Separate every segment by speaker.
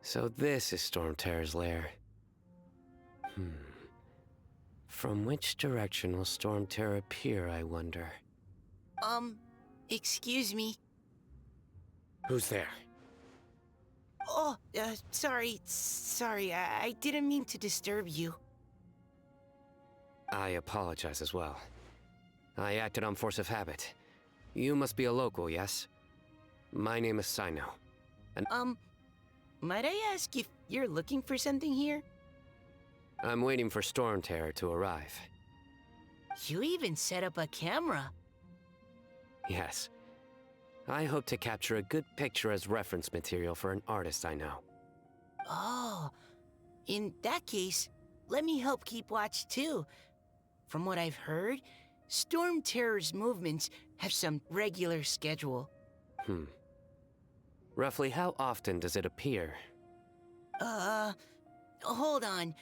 Speaker 1: So this is Storm Terror's lair. From which direction will Storm Terror appear, I wonder?
Speaker 2: Excuse me.
Speaker 1: Who's there?
Speaker 2: Oh, sorry, I didn't mean to disturb you.
Speaker 1: I apologize as well. I acted on force of habit. You must be a local, yes? My name is Sino. And
Speaker 2: might I ask if you're looking for something here?
Speaker 1: I'm waiting for Storm Terror to arrive.
Speaker 2: You even set up a camera.
Speaker 1: Yes. I hope to capture a good picture as reference material for an artist I know.
Speaker 2: Oh, in that case, let me help keep watch too. From what I've heard, Storm Terror's movements have some regular schedule.
Speaker 1: Roughly how often does it appear?
Speaker 2: Hold on.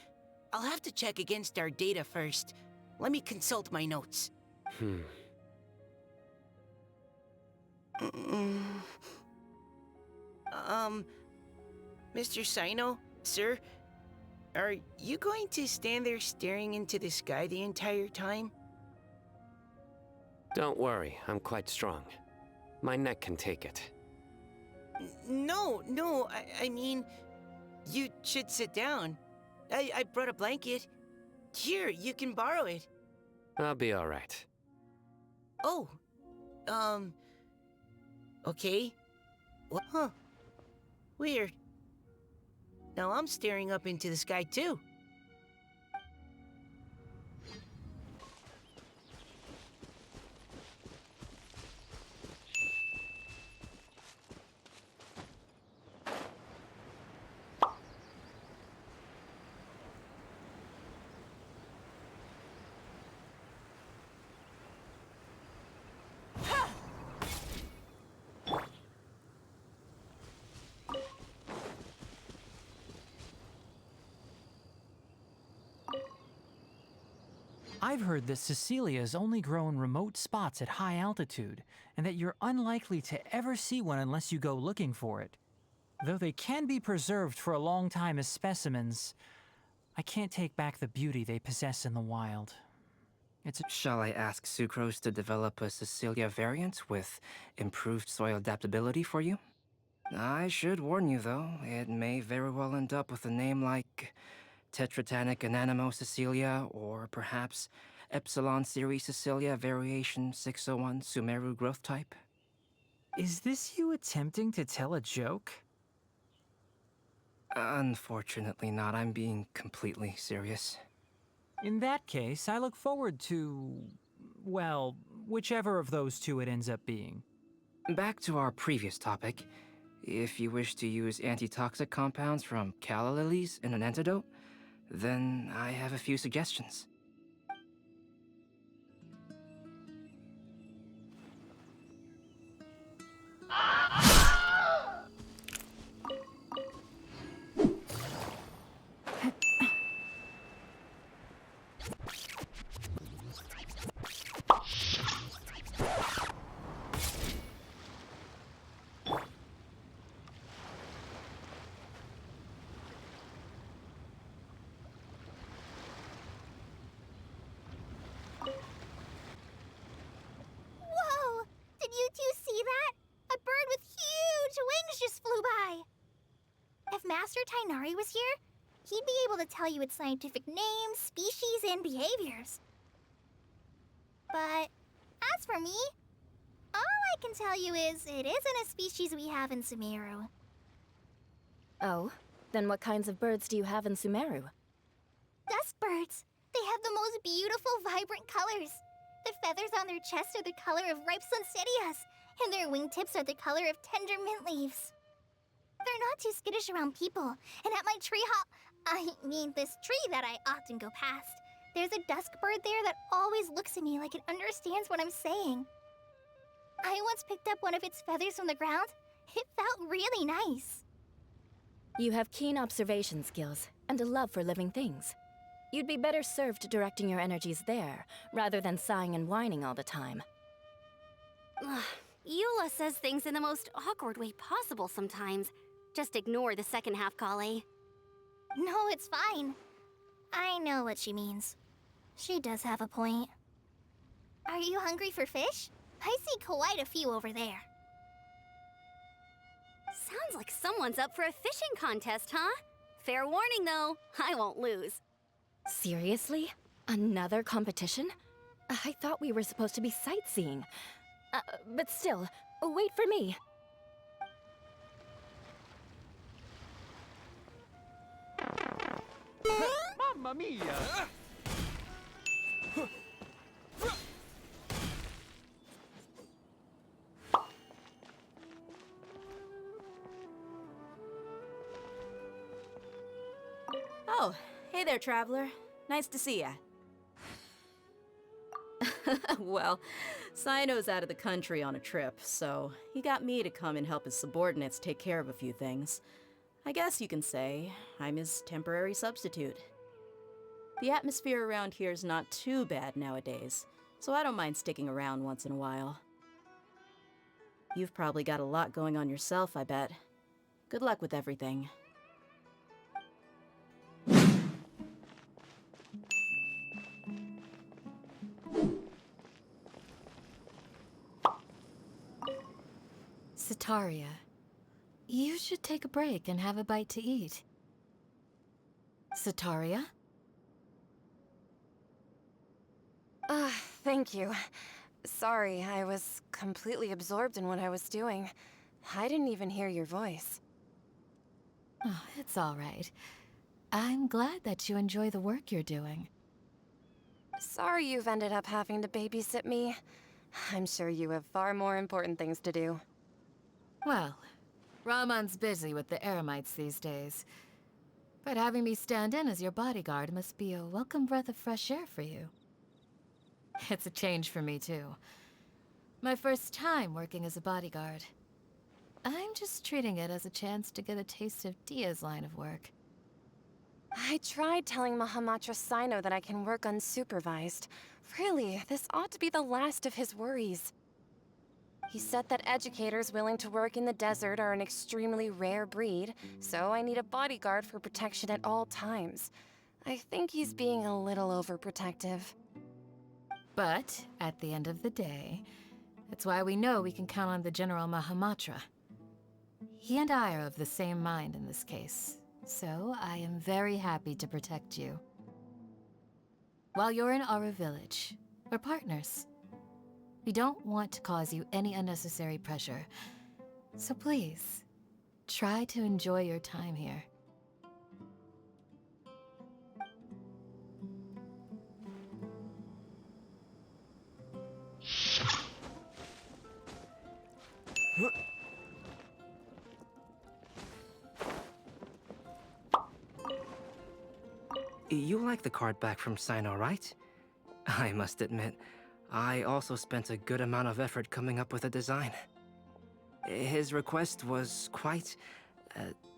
Speaker 2: I'll have to check against our data first. Let me consult my notes. Mr. Sino, sir, are you going to stand there staring into the sky the entire time?
Speaker 1: Don't worry, I'm quite strong. My neck can take it.
Speaker 2: No, I mean, you should sit down. I brought a blanket. Here, you can borrow it.
Speaker 1: I'll be all right.
Speaker 2: Oh, okay. Well, huh. Weird. Now I'm staring up into the sky too.
Speaker 3: I've heard that Cecilias only grow in remote spots at high altitude, and that you're unlikely to ever see one unless you go looking for it. Though they can be preserved for a long time as specimens, I can't take back the beauty they possess in the wild.
Speaker 4: Shall I ask Sucrose to develop a Cecilia variant with improved soil adaptability for you? I should warn you, though, it may very well end up with a name like Tetratanic Ananimo Cecilia, or perhaps Epsilon Series Cecilia Variation 601 Sumeru Growth Type.
Speaker 3: Is this you attempting to tell a joke?
Speaker 4: Unfortunately not. I'm being completely serious.
Speaker 3: In that case, I look forward to, well, whichever of those two it ends up being.
Speaker 4: Back to our previous topic. If you wish to use antitoxic compounds from calla lilies in an antidote, then I have a few suggestions.
Speaker 5: Was here, he'd be able to tell you its scientific names, species, and behaviors. But as for me, all I can tell you is it isn't a species we have in Sumeru.
Speaker 6: Oh, then what kinds of birds do you have in Sumeru?
Speaker 5: Dusk birds. They have the most beautiful, vibrant colors. The feathers on their chests are the color of ripe sunsettias, and their wingtips are the color of tender mint leaves. They're not too skittish around people, and at my this tree that I often go past, there's a dusk bird there that always looks at me like it understands what I'm saying. I once picked up one of its feathers from the ground. It felt really nice.
Speaker 6: You have keen observation skills and a love for living things. You'd be better served directing your energies there, rather than sighing and whining all the time.
Speaker 7: Eula says things in the most awkward way possible sometimes. Just ignore the second half, Kale.
Speaker 5: No, it's fine. I know what she means. She does have a point. Are you hungry for fish? I see quite a few over there.
Speaker 7: Sounds like someone's up for a fishing contest, huh? Fair warning, though. I won't lose.
Speaker 6: Seriously? Another competition? I thought we were supposed to be sightseeing. But still, wait for me.
Speaker 3: Mamma mia!
Speaker 8: Oh, hey there, traveler. Nice to see ya. Well, Sino's out of the country on a trip, so he got me to come and help his subordinates take care of a few things. I guess you can say I'm his temporary substitute. The atmosphere around here is not too bad nowadays, so I don't mind sticking around once in a while. You've probably got a lot going on yourself, I bet. Good luck with everything.
Speaker 6: Sataria, you should take a break and have a bite to eat. Sataria?
Speaker 9: Thank you. Sorry, I was completely absorbed in what I was doing. I didn't even hear your voice.
Speaker 6: Oh, it's all right. I'm glad that you enjoy the work you're doing.
Speaker 9: Sorry you've ended up having to babysit me. I'm sure you have far more important things to do.
Speaker 6: Well, Ramon's busy with the Eremites these days. But having me stand in as your bodyguard must be a welcome breath of fresh air for you. It's a change for me, too. My first time working as a bodyguard. I'm just treating it as a chance to get a taste of Dia's line of work.
Speaker 9: I tried telling Mahamatra Sino that I can work unsupervised. Really, this ought to be the last of his worries. He said that educators willing to work in the desert are an extremely rare breed, so I need a bodyguard for protection at all times. I think he's being a little overprotective.
Speaker 6: But, at the end of the day, it's why we know we can count on the General Mahamatra. He and I are of the same mind in this case, so I am very happy to protect you. While you're in our village, we're partners. We don't want to cause you any unnecessary pressure, so please, try to enjoy your time here.
Speaker 4: You like the card back from Sino, right? I must admit, I also spent a good amount of effort coming up with a design. His request was quite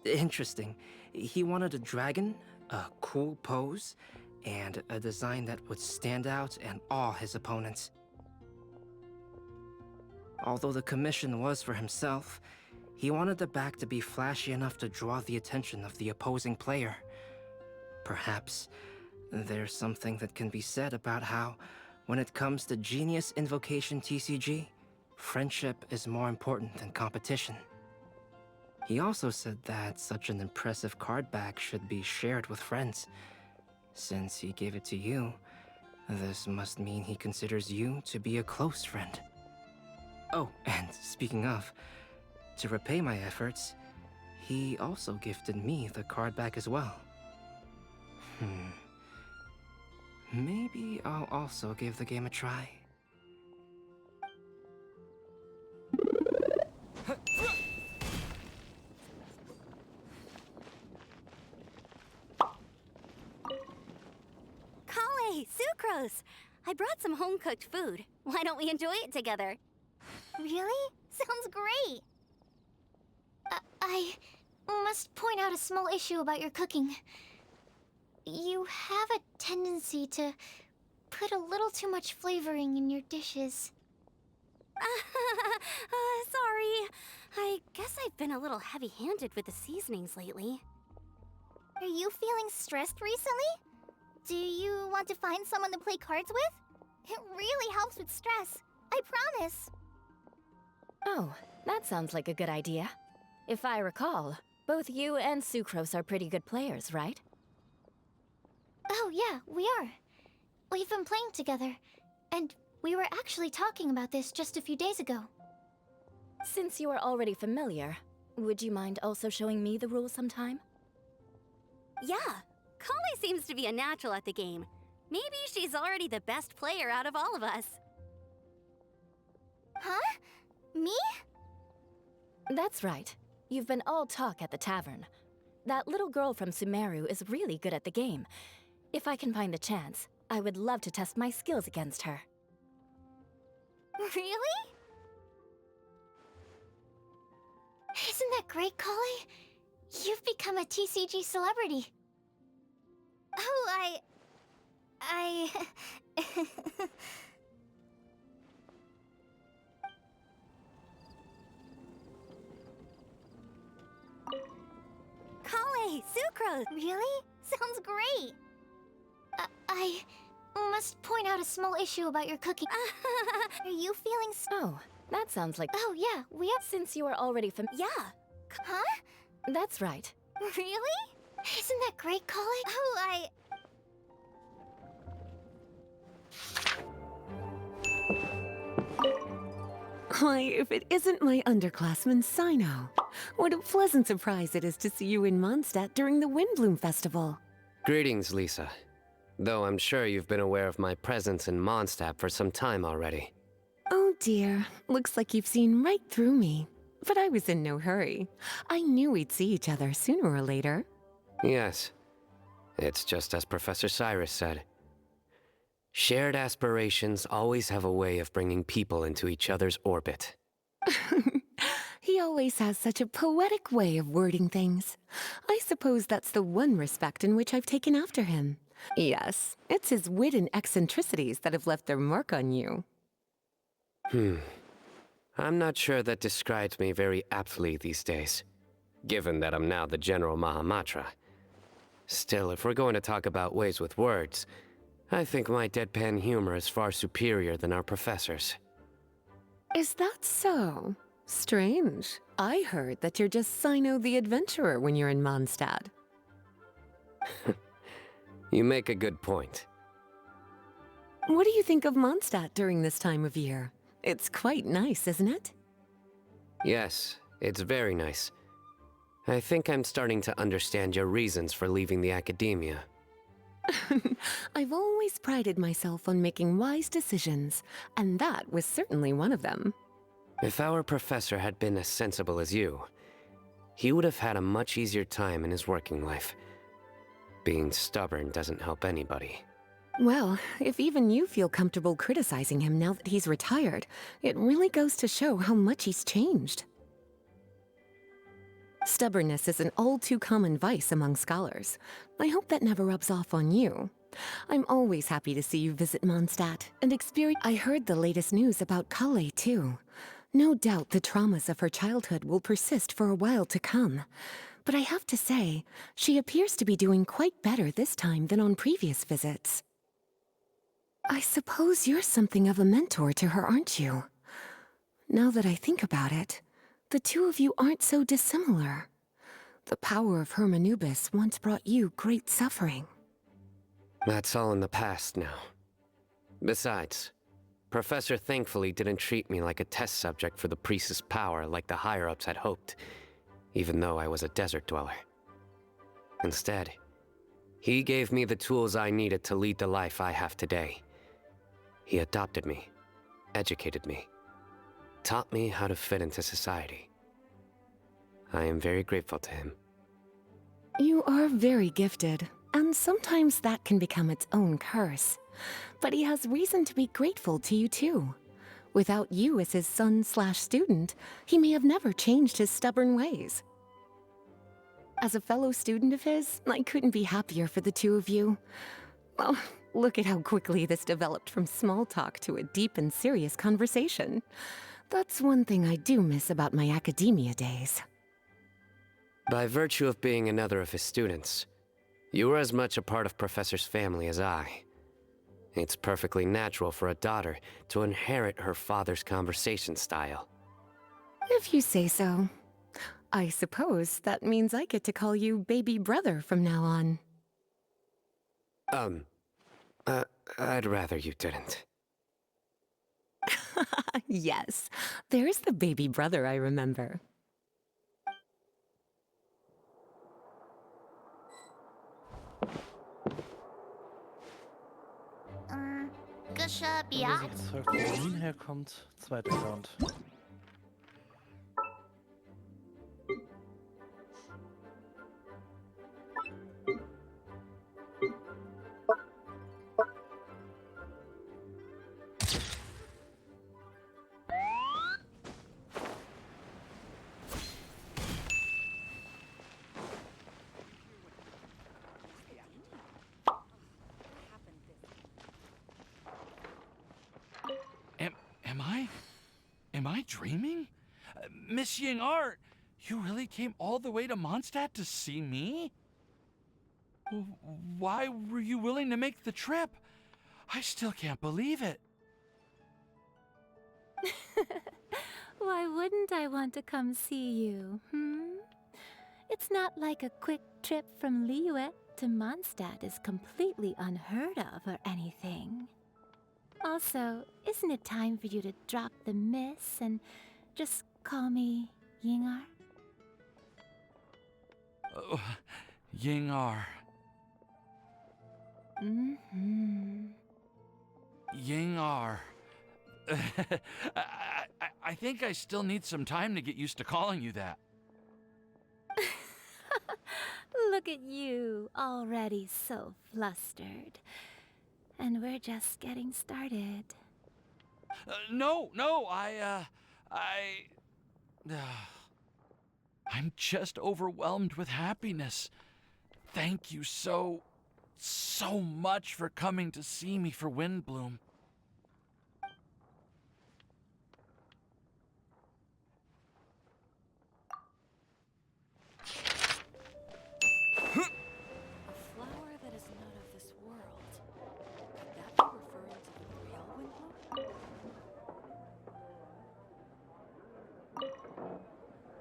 Speaker 4: interesting. He wanted a dragon, a cool pose, and a design that would stand out and awe his opponents. Although the commission was for himself, he wanted the back to be flashy enough to draw the attention of the opposing player. Perhaps there's something that can be said about how, when it comes to Genius Invocation TCG, friendship is more important than competition. He also said that such an impressive card back should be shared with friends. Since he gave it to you, this must mean he considers you to be a close friend. Oh, and speaking of, to repay my efforts, he also gifted me the card back as well. Maybe I'll also give the game a try.
Speaker 7: Kale, Sucrose! I brought some home-cooked food. Why don't we enjoy it together?
Speaker 5: Really? Sounds great. I must point out a small issue about your cooking. You have a tendency to put a little too much flavoring in your dishes.
Speaker 7: Sorry. I guess I've been a little heavy-handed with the seasonings lately.
Speaker 5: Are you feeling stressed recently? Do you want to find someone to play cards with? It really helps with stress. I promise.
Speaker 10: Oh, that sounds like a good idea. If I recall, both you and Sucrose are pretty good players, right?
Speaker 5: Oh yeah, we are. We've been playing together, and we were actually talking about this just a few days ago.
Speaker 10: Since you are already familiar, would you mind also showing me the rules sometime?
Speaker 7: Yeah, Kale seems to be a natural at the game. Maybe she's already the best player out of all of us.
Speaker 5: Huh? Me?
Speaker 10: That's right. You've been all talk at the tavern. That little girl from Sumeru is really good at the game. If I can find the chance, I would love to test my skills against her.
Speaker 5: Really? Isn't that great, Kale? You've become a TCG celebrity. Oh,
Speaker 7: Kale, Sucrose!
Speaker 5: Really? Sounds great. I must point out a small issue about your cooking. Are you feeling
Speaker 10: Oh, that sounds like...
Speaker 5: Oh, yeah, we are...
Speaker 10: Since you are already
Speaker 7: Yeah.
Speaker 5: Huh?
Speaker 10: That's right.
Speaker 5: Really? Isn't that great, Kale? Oh,
Speaker 11: Why, if it isn't my underclassman, Sino. What a pleasant surprise it is to see you in Mondstadt during the Windblume Festival.
Speaker 1: Greetings, Lisa. Though I'm sure you've been aware of my presence in Mondstadt for some time already.
Speaker 11: Oh dear, looks like you've seen right through me. But I was in no hurry. I knew we'd see each other sooner or later.
Speaker 1: Yes. It's just as Professor Cyrus said. Shared aspirations always have a way of bringing people into each other's orbit.
Speaker 11: He always has such a poetic way of wording things. I suppose that's the one respect in which I've taken after him. Yes, it's his wit and eccentricities that have left their mark on you.
Speaker 1: I'm not sure that describes me very aptly these days, given that I'm now the General Mahamatra. Still, if we're going to talk about ways with words, I think my deadpan humor is far superior than our professor's.
Speaker 11: Is that so? Strange. I heard that you're just Sino the Adventurer when you're in Mondstadt.
Speaker 1: You make a good point.
Speaker 11: What do you think of Mondstadt during this time of year? It's quite nice, isn't it?
Speaker 1: Yes, it's very nice. I think I'm starting to understand your reasons for leaving the academia.
Speaker 11: I've always prided myself on making wise decisions, and that was certainly one of them.
Speaker 1: If our professor had been as sensible as you, he would have had a much easier time in his working life. Being stubborn doesn't help anybody.
Speaker 11: Well, if even you feel comfortable criticizing him now that he's retired, it really goes to show how much he's changed. Stubbornness is an all-too-common vice among scholars. I hope that never rubs off on you. I'm always happy to see you visit Mondstadt and experience... I heard the latest news about Kale, too. No doubt the traumas of her childhood will persist for a while to come. But I have to say, she appears to be doing quite better this time than on previous visits. I suppose you're something of a mentor to her, aren't you? Now that I think about it, the two of you aren't so dissimilar. The power of Hermanubis once brought you great suffering.
Speaker 1: That's all in the past now. Besides, Professor thankfully didn't treat me like a test subject for the priest's power like the higher-ups had hoped, even though I was a desert dweller. Instead, he gave me the tools I needed to lead the life I have today. He adopted me, educated me, taught me how to fit into society. I am very grateful to him.
Speaker 11: You are very gifted, and sometimes that can become its own curse. But he has reason to be grateful to you too. Without you as his son/student, he may have never changed his stubborn ways. As a fellow student of his, I couldn't be happier for the two of you. Well, Look at how quickly this developed from small talk to a deep and serious conversation. That's one thing I do miss about my academia days.
Speaker 1: By virtue of being another of his students, you were as much a part of Professor's family as I. It's perfectly natural for a daughter to inherit her father's conversation style.
Speaker 11: If you say so. I suppose that means I get to call you baby brother from now on.
Speaker 1: I'd rather you didn't.
Speaker 11: Yes, there's the baby brother I remember.
Speaker 5: Wenn
Speaker 12: wer sich jetzt fragt, wo Berlin herkommt, zweiter Account.
Speaker 13: Am I dreaming? Miss Ying-Art, you really came all the way to Mondstadt to see me? Why were you willing to make the trip? I still can't believe it.
Speaker 10: Why wouldn't I want to come see you, It's not like a quick trip from Liyue to Mondstadt is completely unheard of or anything. Also, isn't it time for you to drop the miss and just call me Ying-Ar?
Speaker 13: Ying-Ar. Ying-Ar. I think I still need some time to get used to calling you that.
Speaker 10: Look at you, already so flustered. And we're just getting started.
Speaker 13: No, I'm just overwhelmed with happiness. Thank you so much for coming to see me for Windblume.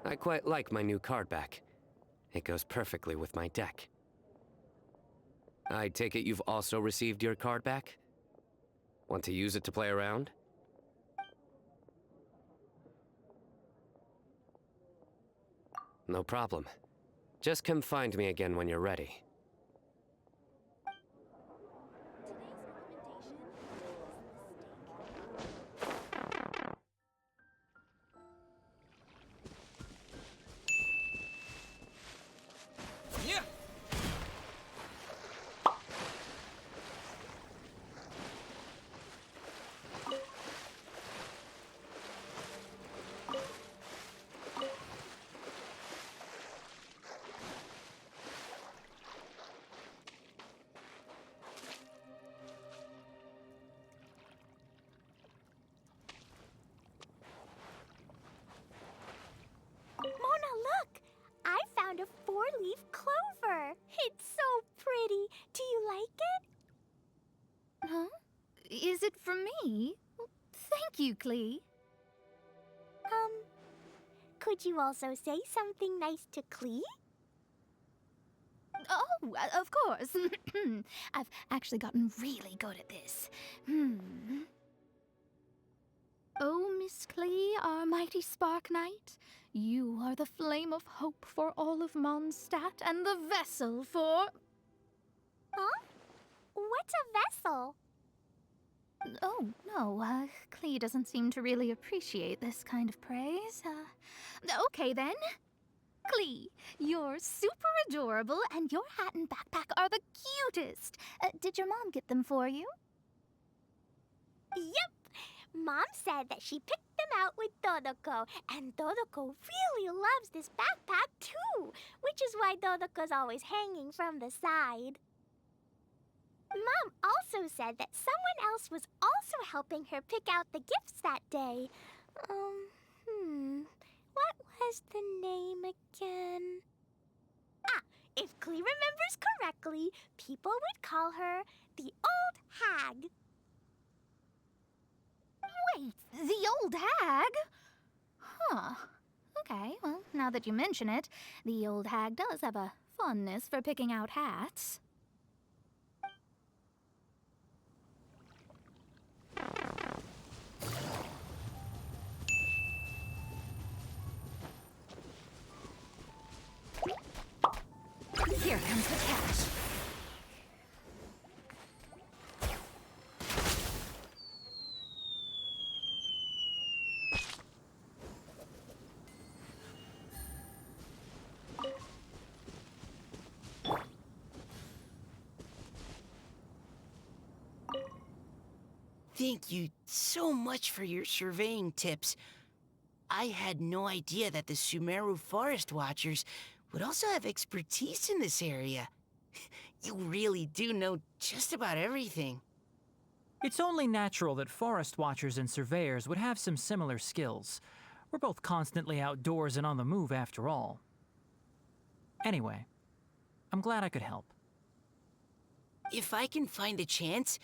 Speaker 1: I quite like my new card back. It goes perfectly with my deck. I take it you've also received your card back? Want to use it to play around? No problem. Just come find me again when you're ready.
Speaker 5: A four-leaf clover. It's so pretty. Do you like it?
Speaker 14: Huh? Is it for me? Thank you, Klee.
Speaker 5: Could you also say something nice to Klee?
Speaker 14: Oh, of course. I've actually gotten really good at this. Oh, Miss Klee, our mighty Spark Knight, you are the flame of hope for all of Mondstadt and the vessel for...
Speaker 5: Huh? What's a vessel?
Speaker 14: Oh, no, Klee doesn't seem to really appreciate this kind of praise. Okay then. Klee, you're super adorable and your hat and backpack are the cutest. Did your mom get them for you?
Speaker 5: Yep! Mom said that she picked them out with Dodoko, and Dodoko really loves this backpack too, which is why Dodoko's always hanging from the side. Mom also said that someone else was also helping her pick out the gifts that day. What was the name again? Ah, if Klee remembers correctly, people would call her the Old Hag.
Speaker 14: Wait, the old hag? Huh. Okay, well, now that you mention it, the old hag does have a fondness for picking out hats. Here comes the cash.
Speaker 2: Thank you so much for your surveying tips. I had no idea that the Sumeru Forest Watchers would also have expertise in this area. You really do know just about everything.
Speaker 3: It's only natural that forest watchers and surveyors would have some similar skills. We're both constantly outdoors and on the move after all. Anyway, I'm glad I could help.
Speaker 2: If I can find a chance,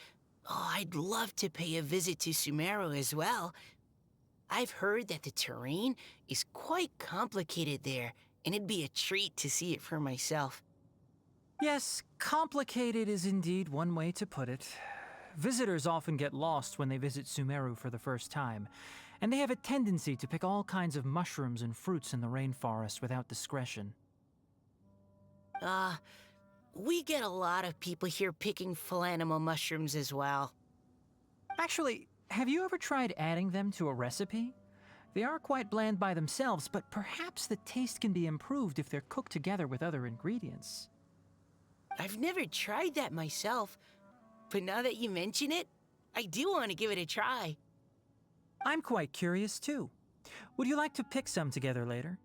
Speaker 2: I'd love to pay a visit to Sumeru as well. I've heard that the terrain is quite complicated there, and it'd be a treat to see it for myself.
Speaker 3: Yes, complicated is indeed one way to put it. Visitors often get lost when they visit Sumeru for the first time, and they have a tendency to pick all kinds of mushrooms and fruits in the rainforest without discretion.
Speaker 2: We get a lot of people here picking philanimal mushrooms as well.
Speaker 3: Actually, have you ever tried adding them to a recipe? They are quite bland by themselves, but perhaps the taste can be improved if they're cooked together with other ingredients.
Speaker 2: I've never tried that myself, but now that you mention it, I do want to give it a try.
Speaker 3: I'm quite curious too. Would you like to pick some together later?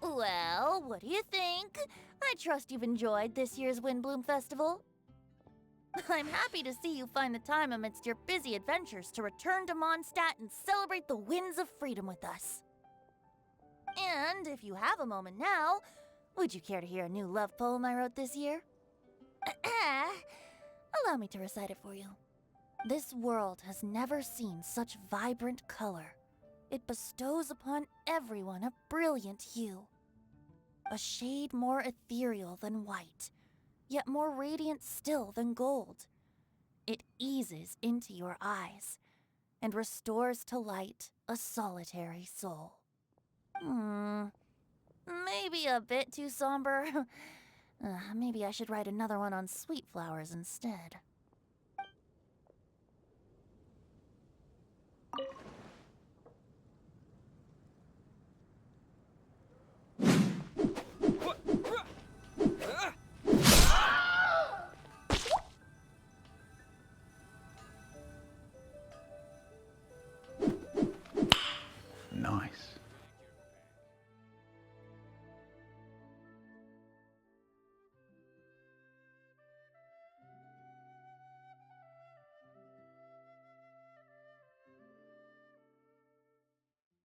Speaker 10: Well, what do you think? I trust you've enjoyed this year's Windblume Festival. I'm happy to see you find the time amidst your busy adventures to return to Mondstadt and celebrate the winds of freedom with us. And if you have a moment now, would you care to hear a new love poem I wrote this year? Allow me to recite it for you. This world has never seen such vibrant color. It bestows upon everyone a brilliant hue. A shade more ethereal than white, yet more radiant still than gold. It eases into your eyes and restores to light a solitary soul. Maybe a bit too somber. Maybe I should write another one on sweet flowers instead.